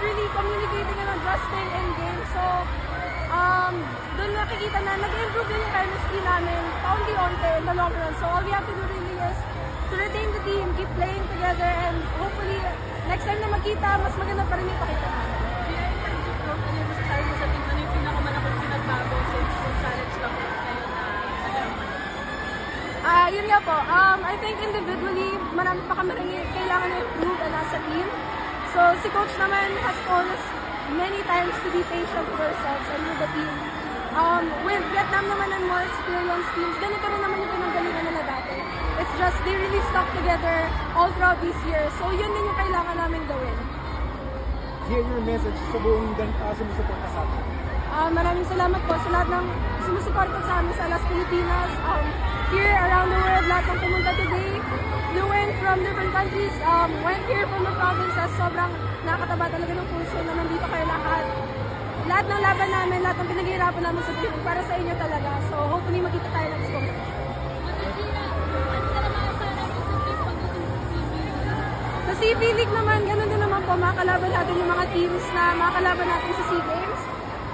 really communicating and adjusting in game. So, doon nakikita na nag-improve din yung chemistry namin paunti-unti in the long run. So, all we have to do really is to retain the team, keep playing together, and hopefully, next time na magkita, mas maganda pa rin yung pakita namin. In terms of growth, ano yung masasabi mo sa team? Ano yung pinakamalaking pinagbago since challenge lang kayo na nagkaroon? Yun nga po, I think individually, marami pa kami rin kailangan i-improve and as a team. So, si coach naman has told us many times to be patient with ourselves and with the team. With Vietnam naman and more experienced teams, ganito rin naman yung pinanggalingan nila dati. It's just they really stuck together all throughout these years. So, yun din yung kailangan namin gawin. Hear your message sa buong sumusuporta sa atin. Maraming salamat po sa lahat ng sumusuporta sa amin sa Las Pilipinas. Here around the world, lahat ng pumunta today. You went from different countries, went here from the provinces. Sobrang nakakataba talaga ng puso na nandito kayo lahat. Lahat ng laban namin, lahat ng pinaghihirapan namin sa team para sa inyo talaga. So hopefully magkita tayo next competition. Sa CV League naman, ganun din naman po, makakalaban natin yung mga teams na makakalaban natin sa SEA Games.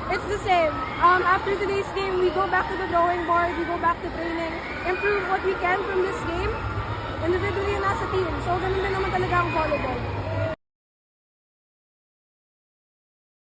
It's the same. After today's game, we go back to the drawing board, we go back to training, improve what we can from this game, individually and as a team. So, ganun din naman talaga ang volleyball.